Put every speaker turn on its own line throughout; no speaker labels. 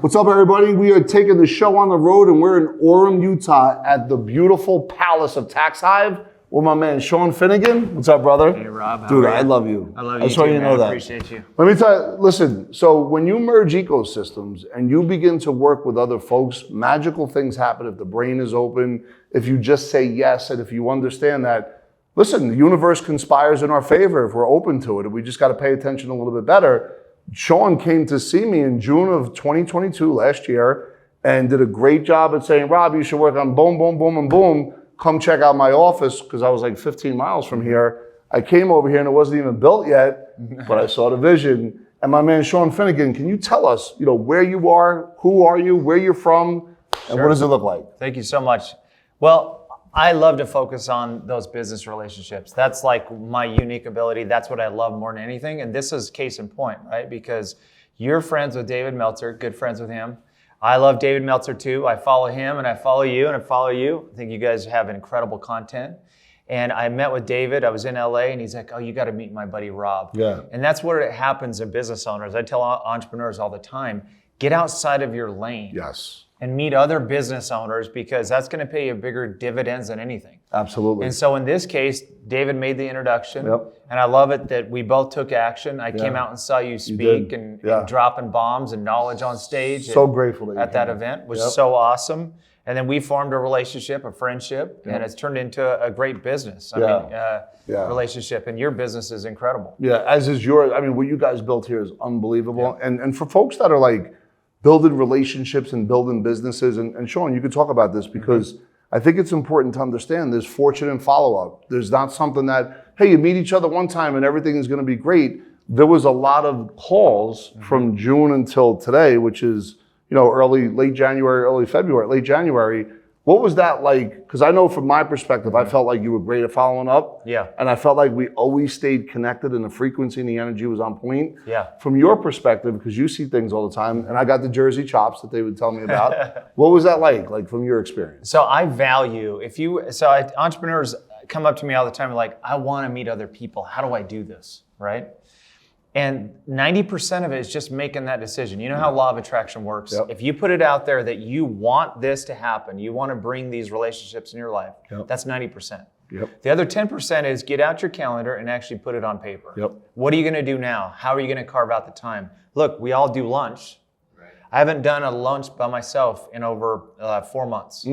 What's up, everybody? We are taking the show on the road, and we're in Orem, Utah at the beautiful palace of Tax Hive with my man, Shawn Finnegan. What's up, brother?
Hey, Rob.
Dude, I love you.
I love you.
I saw
too,
you
man.
know that.
I appreciate you.
Let me tell you, listen, so when you merge ecosystems and you begin to work with other folks, magical things happen if the brain is open, if you just say yes, and if you understand that, listen, the universe conspires in our favor if we're open to it, and we just got to pay attention a little bit better. Shawn came to see me in June of 2022 last year and did a great job at saying, Rob, you should work on boom, boom, boom, and boom. Come check out my office, because I was like 15 miles from here. I came over here and it wasn't even built yet, but I saw the vision. And my man, Shawn Finnegan, can you tell us, where you are, who are you, where you're from, and what does it look like?
Thank you so much. Well, I love to focus on those business relationships. That's like my unique ability. That's what I love more than anything. And this is case in point, right? Because you're friends with David Meltzer, good friends with him. I love David Meltzer too. I follow him and I follow you and I follow you. I think you guys have incredible content. And I met with David. I was in LA and he's like, oh, you got to meet my buddy Rob.
Yeah.
And that's what it happens in business owners. I tell entrepreneurs all the time, get outside of your lane.
Yes.
And meet other business owners, because that's going to pay you bigger dividends than anything.
Absolutely.
And so in this case, David made the introduction.
Yep.
And I love it that we both took action. I came out and saw you speak and dropping bombs and knowledge on stage.
So grateful
at that event, which is so awesome. And then we formed a relationship, a friendship, and it's turned into a great business. I mean, relationship. And your business is incredible.
Yeah, as is yours. I mean, what you guys built here is unbelievable. Yeah. And for folks that are like building relationships and building businesses, and Shawn, you could talk about this, because I think it's important to understand there's fortune and follow-up. There's not something that, hey, you meet each other one time and everything is going to be great. There was a lot of calls from June until today, which is, late January. What was that like? Because I know from my perspective, I felt like you were great at following up.
Yeah.
And I felt like we always stayed connected and the frequency and the energy was on point.
Yeah.
From your perspective, because you see things all the time, and I got the Jersey chops that they would tell me about. What was that like from your experience?
So I value, entrepreneurs come up to me all the time like, I want to meet other people. How do I do this, right? And 90% of it is just making that decision. You know how law of attraction works? Yep. If you put it out there that you want this to happen, you want to bring these relationships in your life, that's 90%. Yep. The other 10% is get out your calendar and actually put it on paper. Yep. What are you going to do now? How are you going to carve out the time? Look, we all do lunch. Right. I haven't done a lunch by myself in over 4 months.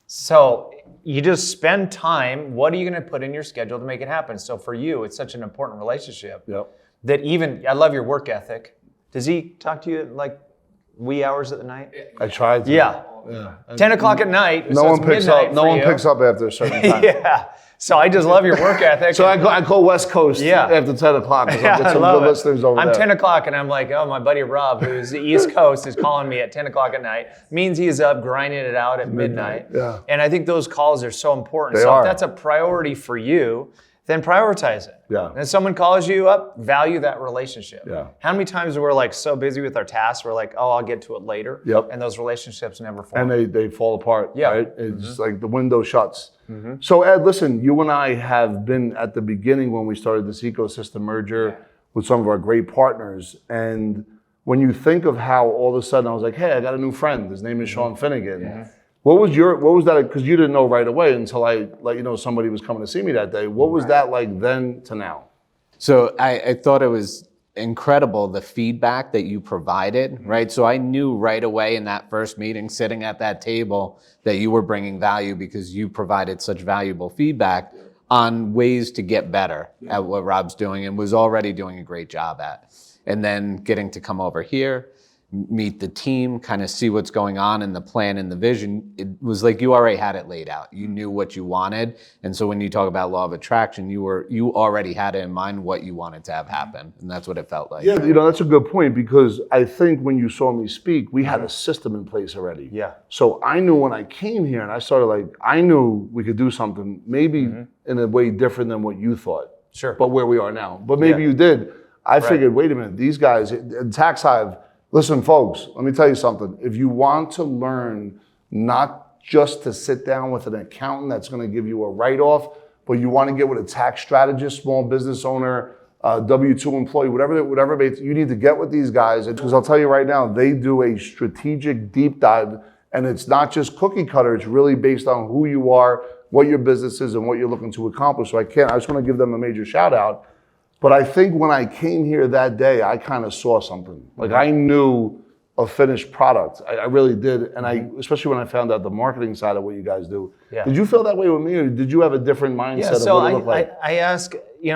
So you just spend time. What are you going to put in your schedule to make it happen? So for you, it's such an important relationship. Yep. That even, I love your work ethic. Does he talk to you at like wee hours at the night?
I tried to.
Yeah. 10 o'clock at night.
No one picks up. No one picks up after a certain time.
Yeah. So I just love your work ethic.
So I call West Coast after 10 o'clock because I'll get some good listeners over there.
I'm 10 o'clock and I'm like, oh, my buddy Rob, who's the East Coast, is calling me at 10 o'clock at night. Means he's up grinding it out at midnight. Yeah. And I think those calls are so important. If that's a priority for you, then prioritize it. Yeah. And someone calls you up, value that relationship. Yeah. How many times we're like so busy with our tasks, we're like, oh, I'll get to it later. Yep. And those relationships never form.
And they fall apart, right? It's like the window shuts. So Ed, listen, you and I have been at the beginning when we started this ecosystem merger with some of our great partners. And when you think of how all of a sudden I was like, hey, I got a new friend. His name is Shawn Finnegan. Yeah. What was that, because you didn't know right away until I let you know somebody was coming to see me that day. What was that like then to now?
So I thought it was incredible, the feedback that you provided, right? So I knew right away in that first meeting, sitting at that table, that you were bringing value because you provided such valuable feedback on ways to get better at what Rob's doing and was already doing a great job at. And then getting to come over here, meet the team, kind of see what's going on in the plan and the vision. It was like you already had it laid out. You knew what you wanted. And so when you talk about law of attraction, you already had it in mind what you wanted to have happen. And that's what it felt like.
Yeah, that's a good point, because I think when you saw me speak, we had a system in place already. Yeah. So I knew when I came here and I started I knew we could do something maybe in a way different than what you thought. Sure. But where we are now. But maybe you did. I figured, wait a minute, these guys, Tax Hive, listen, folks, let me tell you something. If you want to learn not just to sit down with an accountant that's going to give you a write-off, but you want to get with a tax strategist, small business owner, W-2 employee, whatever you need to get with these guys. Because I'll tell you right now, they do a strategic deep dive, and it's not just cookie cutter. It's really based on who you are, what your business is, and what you're looking to accomplish. So I just want to give them a major shout out. But I think when I came here that day, I kind of saw something. Like I knew a finished product. I really did. And especially when I found out the marketing side of what you guys do.
Yeah.
Did you feel that way with me, or did you have a different mindset of what it looked like?
I ask,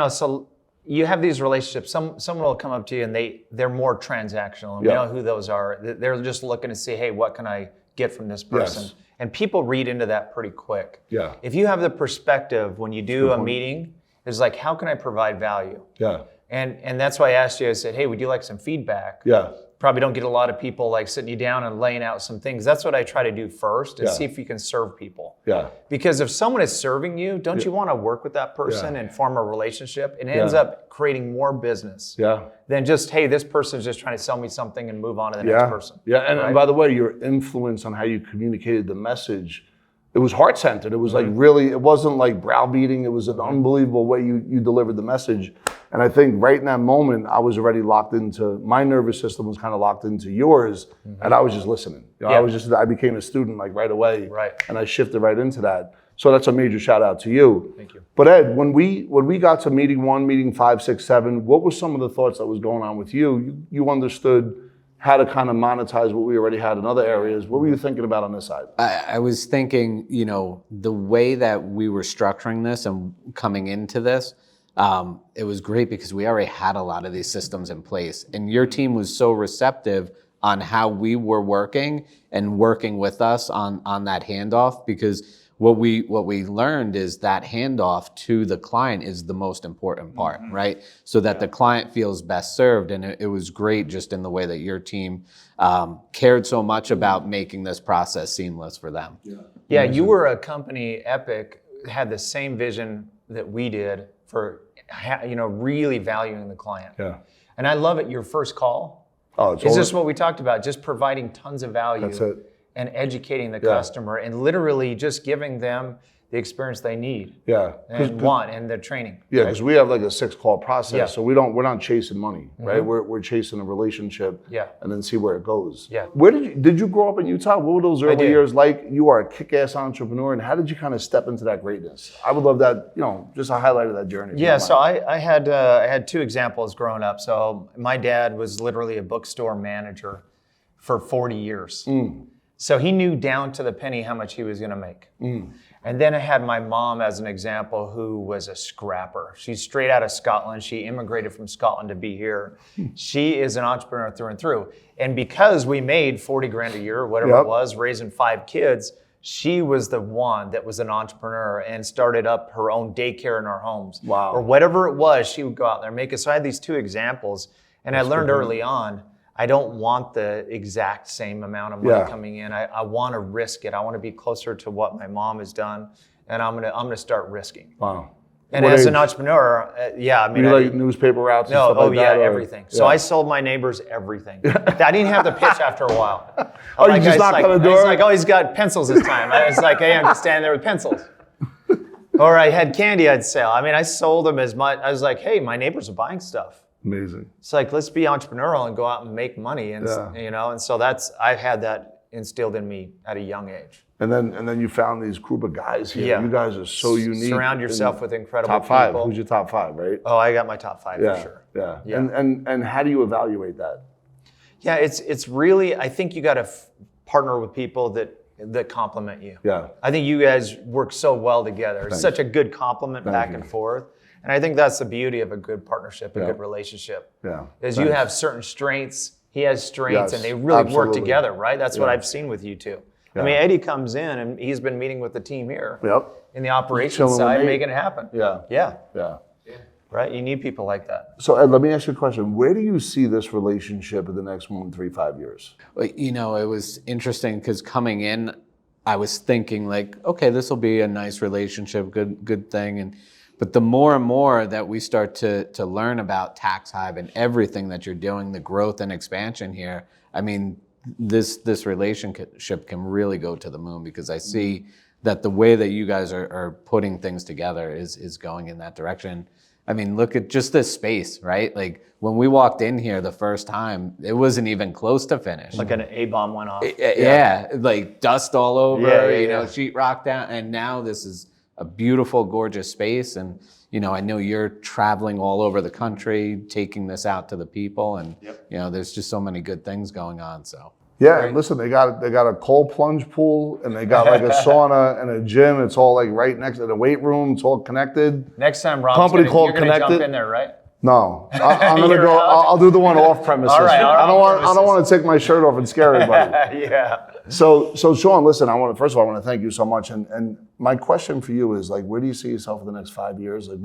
so you have these relationships. Someone will come up to you and they're more transactional. And we know who those are. They're just looking to see, hey, what can I get from this person? Yes. And people read into that pretty quick.
Yeah.
If you have the perspective when you do a meeting, it's like, how can I provide value?
Yeah.
And that's why I asked you, I said, hey, would you like some feedback?
Yeah.
Probably don't get a lot of people like sitting you down and laying out some things. That's what I try to do first, is see if you can serve people.
Yeah.
Because if someone is serving you, don't you want to work with that person and form a relationship? It ends up creating more business than just, hey, this person's just trying to sell me something and move on to the next person.
Yeah, and by the way, your influence on how you communicated the message, it was heart-centered. It was like really, it wasn't like browbeating. It was an unbelievable way you delivered the message. And I think right in that moment, I was already locked into, my nervous system was kind of locked into yours, and I was just listening. I became a student like right away, and I shifted right into that. So that's a major shout out to you.
Thank you.
But Ed, when we got to meeting 1, meeting 5, 6, 7, what were some of the thoughts that was going on with you? You understood how to kind of monetize what we already had in other areas. What were you thinking about on this side?
I was thinking, the way that we were structuring this and coming into this, it was great because we already had a lot of these systems in place. And your team was so receptive on how we were working and working with us on that handoff, because what we learned is that handoff to the client is the most important part, right? So that the client feels best served. And it was great just in the way that your team cared so much about making this process seamless for them.
Yeah, you were a company, Epic, had the same vision that we did for really valuing the client.
Yeah.
And I love it, your first call.
It's
just what we talked about, just providing tons of value.
That's it.
And educating the customer and literally just giving them the experience they need and want and their training.
Yeah, because we have like a 6-call process, so we're not chasing money, right? We're chasing a relationship and then see where it goes.
Yeah.
Where did you grow up in Utah? What were those early years like? You are a kick-ass entrepreneur, and how did you kind of step into that greatness? I would love that, just a highlight of that journey.
Yeah, so I had 2 examples growing up. So my dad was literally a bookstore manager for 40 years. So he knew down to the penny how much he was going to make. And then I had my mom as an example, who was a scrapper. She's straight out of Scotland. She immigrated from Scotland to be here. She is an entrepreneur through and through. And because we made 40 grand a year, or whatever it was, raising 5 kids, she was the one that was an entrepreneur and started up her own daycare in our homes.
Wow.
Or whatever it was, she would go out there and make it. So I had these 2 examples. And I learned early on, I don't want the exact same amount of money coming in. I want to risk it. I want to be closer to what my mom has done, and I'm gonna start risking.
Wow.
And as an entrepreneur, I mean,
you like newspaper routes and stuff like that?
Everything. So I sold my neighbors everything. I didn't have the pitch after a while.
You just knocked on the door?
He's like, he's got pencils this time. I was like, hey, I'm just standing there with pencils. Or I had candy I'd sell. I mean, I sold them as much. I was like, hey, my neighbors are buying stuff.
Amazing.
It's like, let's be entrepreneurial and go out and make money. And and so I've had that instilled in me at a young age.
And then you found these group of guys here.
Yeah.
You guys are so unique.
Surround yourself with incredible
top 5.
people.
Who's your top 5, right?
Oh, I got my top 5 for sure.
Yeah. And how do you evaluate that?
Yeah, it's really, I think you got to partner with people that complement you.
Yeah.
I think you guys work so well together. It's such a good complement back and forth. And I think that's the beauty of a good partnership, a good relationship.
Yeah.
Is you have certain strengths, he has strengths, and they really work together, right? That's what I've seen with you two. Yeah. I mean, Eddie comes in and he's been meeting with the team here in the operations side, making it happen. Yeah. Right? You need people like that.
So Ed, let me ask you a question. Where do you see this relationship in the next 1, 3, 5 years?
Well, it was interesting because coming in, I was thinking like, okay, this will be a nice relationship, good thing. But the more and more that we start to learn about Tax Hive and everything that you're doing, the growth and expansion here, I mean, this relationship can really go to the moon, because I see that the way that you guys are putting things together is going in that direction. I mean, look at just this space, right? Like when we walked in here the first time, it wasn't even close to finished.
Like an A-bomb went off.
Yeah, like dust all over,
Yeah.
sheetrock down. And now this is a beautiful, gorgeous space. And, I know you're traveling all over the country, taking this out to the people. And, there's just so many good things going on, so.
Yeah, and listen, they got a cold plunge pool, and they got like a sauna and a gym. It's all like right next to the weight room. It's all connected.
Next time, Rob,
Company
you're
called
going to jump
Connected.
in there, right?
No, I'm gonna
You're
go.
out?
I'll do the one off premises.
All right,
I don't want to take my shirt off and scare everybody.
Yeah.
So Shawn, listen, first of all, I want to thank you so much. And my question for you is like, where do you see yourself in the next 5 years? Like,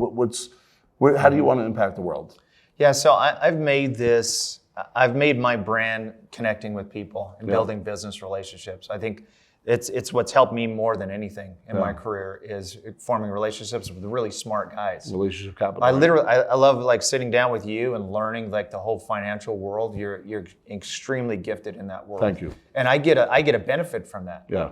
how do you want to impact the world?
Yeah, so I've made my brand connecting with people and building business relationships. I think it's what's helped me more than anything in my career is forming relationships with really smart guys.
Relationship capital.
I love like sitting down with you and learning like the whole financial world. You're extremely gifted in that world.
Thank you.
And I get a benefit from that.
Yeah.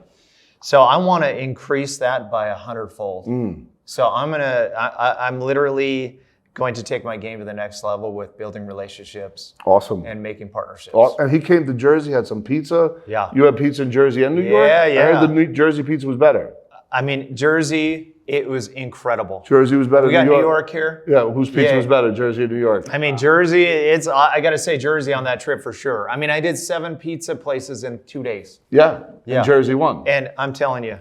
So I want to increase that by 100-fold. So I'm literally going to take my game to the next level with building relationships.
Awesome.
And making partnerships.
And he came to Jersey, had some pizza.
Yeah.
You had pizza in Jersey and New York?
Yeah.
I heard the New Jersey pizza was better.
I mean, Jersey, it was incredible.
Jersey was better
We
than
got
New
New York here.
Yeah, whose pizza was better, Jersey or New York?
I mean, Jersey, I got to say Jersey on that trip for sure. I mean, I did 7 pizza places in 2 days.
Yeah. And Jersey won.
And I'm telling you,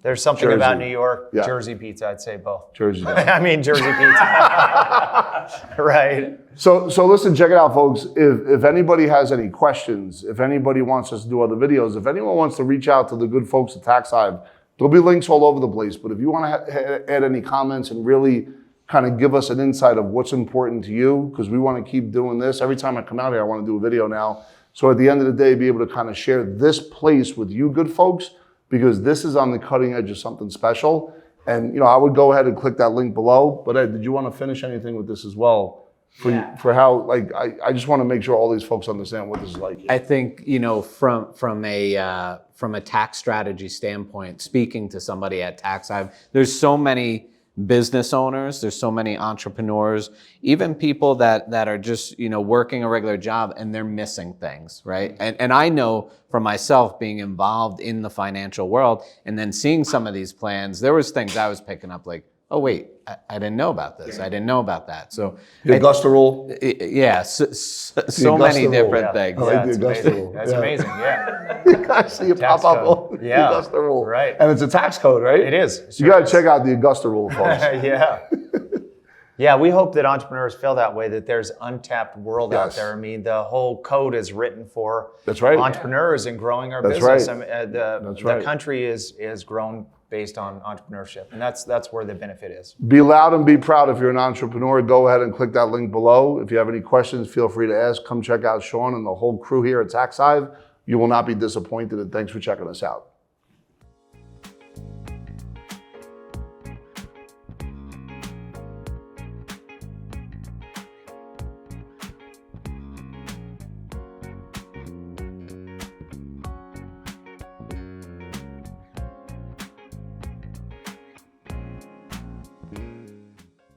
there's something
Jersey.
about New York,
Yeah.
Jersey pizza, I'd say both.
Jersey.
I mean, Jersey pizza. Right.
So listen, check it out, folks. If anybody has any questions, if anybody wants us to do other videos, if anyone wants to reach out to the good folks at Tax Hive, there'll be links all over the place. But if you want to add any comments and really kind of give us an insight of what's important to you, because we want to keep doing this. Every time I come out here, I want to do a video now. So at the end of the day, be able to kind of share this place with you good folks, because this is on the cutting edge of something special. And I would go ahead and click that link below. But Ed, did you want to finish anything with this as well? For how, like, I just want to make sure all these folks understand what this is like.
I think, from a tax strategy standpoint, speaking to somebody at Tax Hive, there's so many business owners, there's so many entrepreneurs, even people that are just, working a regular job and they're missing things, right? And I know for myself being involved in the financial world and then seeing some of these plans, there was things I was picking up like, oh wait, I didn't know about this. I didn't know about that. So
The Augusta rule.
yeah, so many different things.
I like the Augusta rule.
That's amazing. Yeah.
I see it
Tax
pop up
code.
on the
Yeah.
Augusta rule.
Right.
And it's a tax code, right?
It is.
You got to check out the Augusta rule, folks.
Yeah. Yeah, we hope that entrepreneurs feel that way, that there's untapped world out
Yes.
there. I mean, the whole code is written for
That's right.
entrepreneurs and growing our
That's
business.
right.
I mean, the
right.
country is grown based on entrepreneurship, and that's where the benefit is.
Be loud and be proud. If you're an entrepreneur, go ahead and click that link below. If you have any questions, feel free to ask. Come check out Shawn and the whole crew here at Tax Hive. You will not be disappointed, and thanks for checking us out.